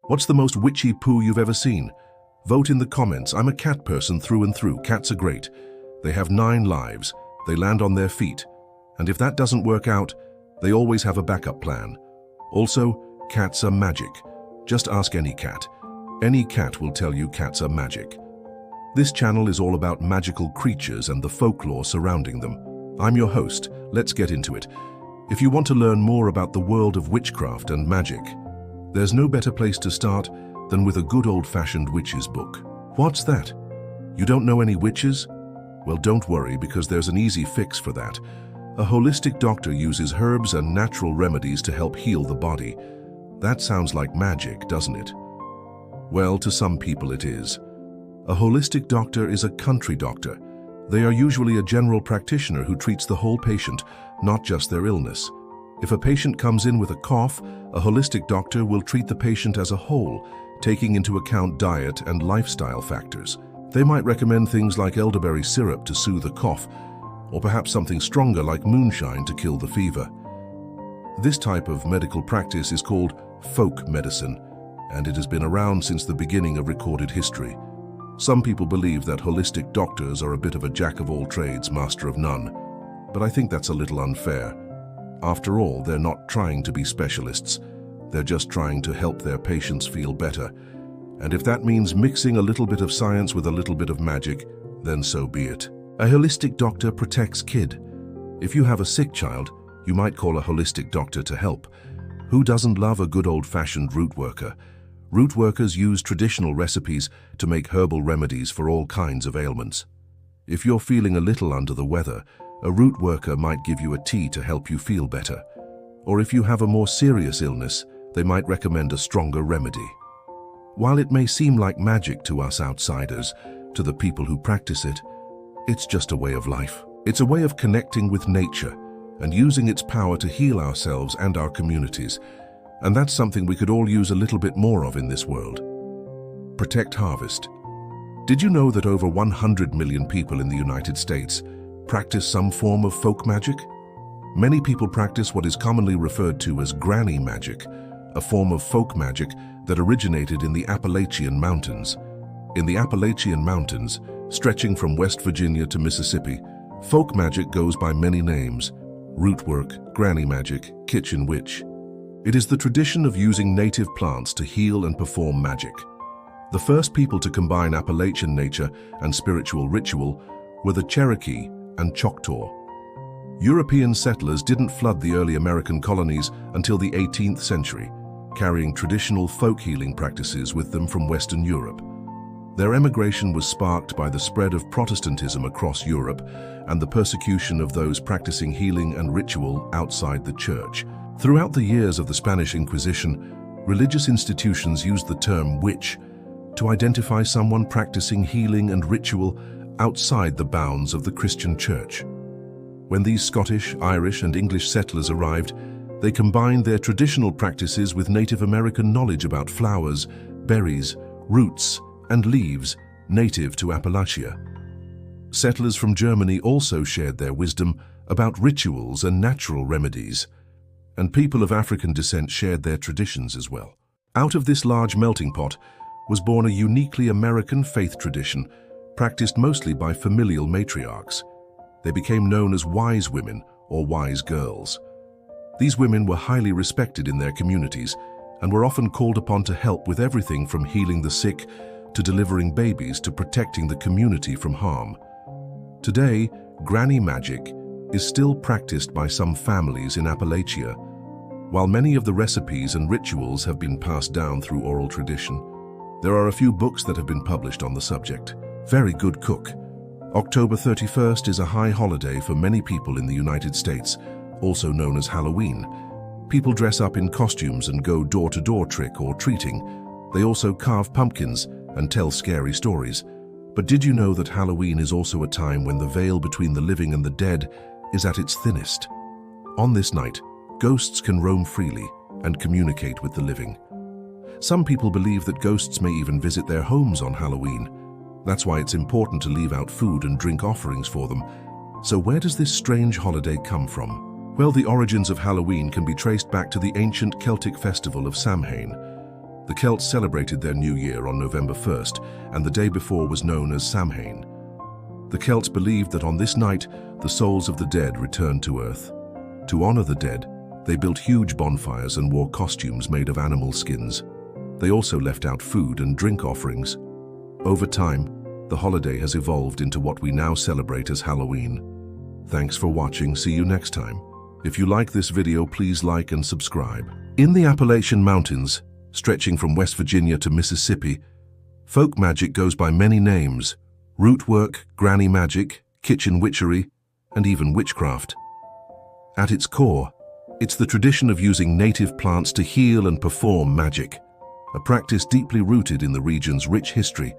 What's the most witchy poo you've ever seen? Vote in the comments. I'm a cat person through and through. Cats are great. They have 9 lives. They land on their feet. And if that doesn't work out, they always have a backup plan. Also, cats are magic. Just ask any cat. Any cat will tell you cats are magic. This channel is all about magical creatures and the folklore surrounding them. I'm your host. Let's get into it. If you want to learn more about the world of witchcraft and magic, there's no better place to start than with a good old-fashioned witch's book. What's that? You don't know any witches? Well, don't worry, because there's an easy fix for that. A holistic doctor uses herbs and natural remedies to help heal the body. That sounds like magic, doesn't it? Well, to some people it is. A holistic doctor is a country doctor. They are usually a general practitioner who treats the whole patient, not just their illness. If a patient comes in with a cough, a holistic doctor will treat the patient as a whole, taking into account diet and lifestyle factors. They might recommend things like elderberry syrup to soothe a cough, or perhaps something stronger like moonshine to kill the fever. This type of medical practice is called folk medicine, and it has been around since the beginning of recorded history. Some people believe that holistic doctors are a bit of a jack of all trades, master of none, but I think that's a little unfair. After all, they're not trying to be specialists. They're just trying to help their patients feel better. And if that means mixing a little bit of science with a little bit of magic, then so be it. A holistic doctor protects kid. If you have a sick child, you might call a holistic doctor to help. Who doesn't love a good old-fashioned root worker? Root workers use traditional recipes to make herbal remedies for all kinds of ailments. If you're feeling a little under the weather, a root worker might give you a tea to help you feel better. Or if you have a more serious illness, they might recommend a stronger remedy. While it may seem like magic to us outsiders, to the people who practice it, it's just a way of life. It's a way of connecting with nature and using its power to heal ourselves and our communities. And that's something we could all use a little bit more of in this world. Protect harvest. Did you know that over 100 million people in the United States practice some form of folk magic? Many people practice what is commonly referred to as Grannie Magic, a form of folk magic that originated in the Appalachian Mountains. In the Appalachian Mountains, stretching from West Virginia to Mississippi, folk magic goes by many names: root work, Grannie Magic, kitchen witch. It is the tradition of using native plants to heal and perform magic. The first people to combine Appalachian nature and spiritual ritual were the Cherokee and Choctaw. European settlers didn't flood the early American colonies until the 18th century, carrying traditional folk healing practices with them from Western Europe. Their emigration was sparked by the spread of Protestantism across Europe and the persecution of those practicing healing and ritual outside the church. Throughout the years of the Spanish Inquisition, religious institutions used the term witch to identify someone practicing healing and ritual outside the bounds of the Christian church. When these Scottish, Irish, and English settlers arrived, they combined their traditional practices with Native American knowledge about flowers, berries, roots, and leaves native to Appalachia. Settlers from Germany also shared their wisdom about rituals and natural remedies, and people of African descent shared their traditions as well. Out of this large melting pot was born a uniquely American faith tradition, practiced mostly by familial matriarchs. They became known as wise women or wise girls. These women were highly respected in their communities and were often called upon to help with everything from healing the sick to delivering babies to protecting the community from harm. Today, Grannie Magic is still practiced by some families in Appalachia. While many of the recipes and rituals have been passed down through oral tradition, there are a few books that have been published on the subject. Very good cook. October 31st is a high holiday for many people in the United States, also known as Halloween. People dress up in costumes and go door-to-door trick or treating. They also carve pumpkins and tell scary stories. But did you know that Halloween is also a time when the veil between the living and the dead is at its thinnest? On this night, ghosts can roam freely and communicate with the living. Some people believe that ghosts may even visit their homes on Halloween. That's why it's important to leave out food and drink offerings for them. So where does this strange holiday come from? Well, the origins of Halloween can be traced back to the ancient Celtic festival of Samhain. The Celts celebrated their new year on November 1st, and the day before was known as Samhain. The Celts believed that on this night, the souls of the dead returned to earth. To honor the dead, they built huge bonfires and wore costumes made of animal skins. They also left out food and drink offerings. Over time, the holiday has evolved into what we now celebrate as Halloween. Thanks for watching. See you next time. If you like this video, please like and subscribe. In the Appalachian Mountains, stretching from West Virginia to Mississippi, folk magic goes by many names: root work, granny magic, kitchen witchery, and even witchcraft. At its core, it's the tradition of using native plants to heal and perform magic, a practice deeply rooted in the region's rich history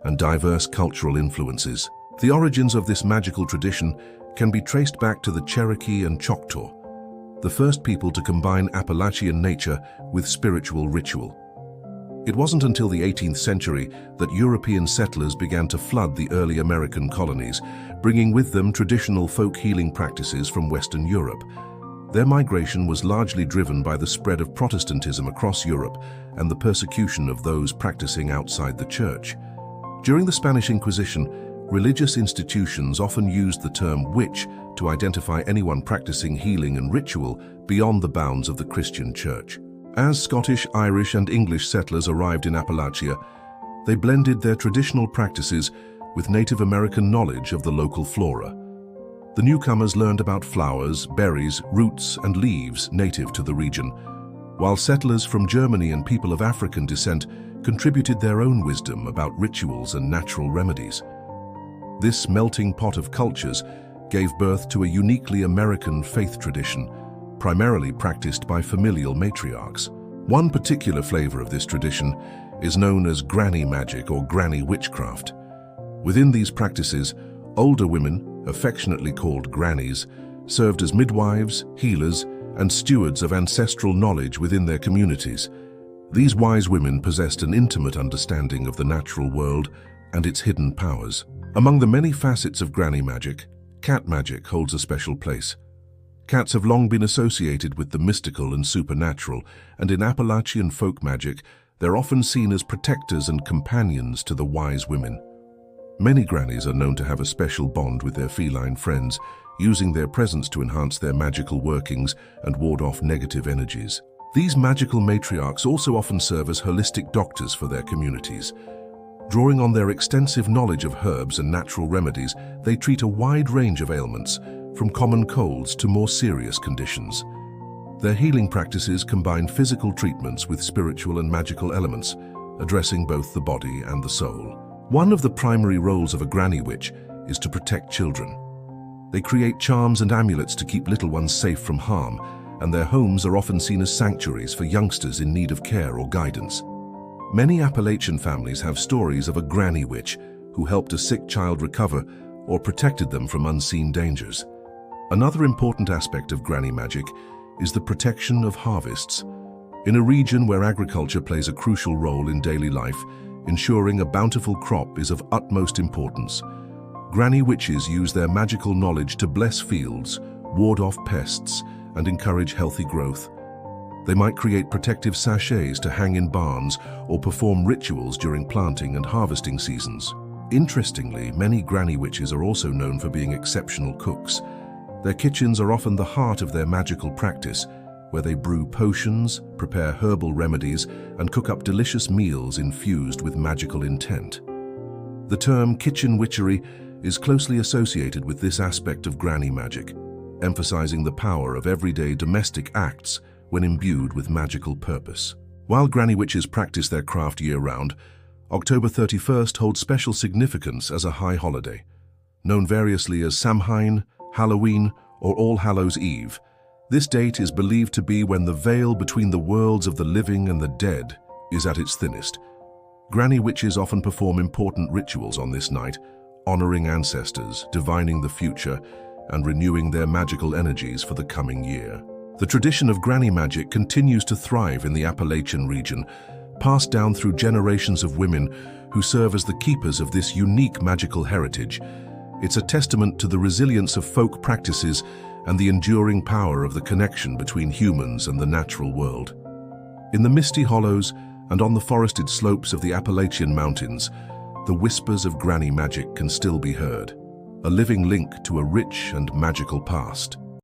and diverse cultural influences. The origins of this magical tradition can be traced back to the Cherokee and Choctaw, the first people to combine Appalachian nature with spiritual ritual. It wasn't until the 18th century that European settlers began to flood the early American colonies, bringing with them traditional folk healing practices from Western Europe. Their migration was largely driven by the spread of Protestantism across Europe and the persecution of those practicing outside the church. During the Spanish Inquisition, religious institutions often used the term witch to identify anyone practicing healing and ritual beyond the bounds of the Christian church. As Scottish, Irish, and English settlers arrived in Appalachia, they blended their traditional practices with Native American knowledge of the local flora. The newcomers learned about flowers, berries, roots, and leaves native to the region, while settlers from Germany and people of African descent contributed their own wisdom about rituals and natural remedies. This melting pot of cultures gave birth to a uniquely American faith tradition, primarily practiced by familial matriarchs. One particular flavor of this tradition is known as Grannie Magic or Granny Witchcraft. Within these practices, older women, affectionately called grannies, served as midwives, healers, and stewards of ancestral knowledge within their communities. These wise women possessed an intimate understanding of the natural world and its hidden powers. Among the many facets of Granny Magic, cat magic holds a special place. Cats have long been associated with the mystical and supernatural, and in Appalachian folk magic, they're often seen as protectors and companions to the wise women. Many grannies are known to have a special bond with their feline friends, using their presence to enhance their magical workings and ward off negative energies. These magical matriarchs also often serve as holistic doctors for their communities. Drawing on their extensive knowledge of herbs and natural remedies, they treat a wide range of ailments, from common colds to more serious conditions. Their healing practices combine physical treatments with spiritual and magical elements, addressing both the body and the soul. One of the primary roles of a granny witch is to protect children. They create charms and amulets to keep little ones safe from harm, and their homes are often seen as sanctuaries for youngsters in need of care or guidance. Many Appalachian families have stories of a granny witch who helped a sick child recover or protected them from unseen dangers. Another important aspect of granny magic is the protection of harvests. In a region where agriculture plays a crucial role in daily life, ensuring a bountiful crop is of utmost importance. Granny witches use their magical knowledge to bless fields, ward off pests, and encourage healthy growth. They might create protective sachets to hang in barns or perform rituals during planting and harvesting seasons. Interestingly, many granny witches are also known for being exceptional cooks. Their kitchens are often the heart of their magical practice, where they brew potions, prepare herbal remedies, and cook up delicious meals infused with magical intent. The term kitchen witchery is closely associated with this aspect of granny magic, emphasizing the power of everyday domestic acts when imbued with magical purpose. While granny witches practice their craft year-round, October 31st holds special significance as a high holiday. Known variously as Samhain, Halloween, or All Hallows' Eve, this date is believed to be when the veil between the worlds of the living and the dead is at its thinnest. Granny witches often perform important rituals on this night, honoring ancestors, divining the future, and renewing their magical energies for the coming year. The tradition of granny magic continues to thrive in the Appalachian region, passed down through generations of women who serve as the keepers of this unique magical heritage. It's a testament to the resilience of folk practices and the enduring power of the connection between humans and the natural world. In the misty hollows And on the forested slopes of the Appalachian Mountains, the whispers of Grannie Magic can still be heard, a living link to a rich and magical past.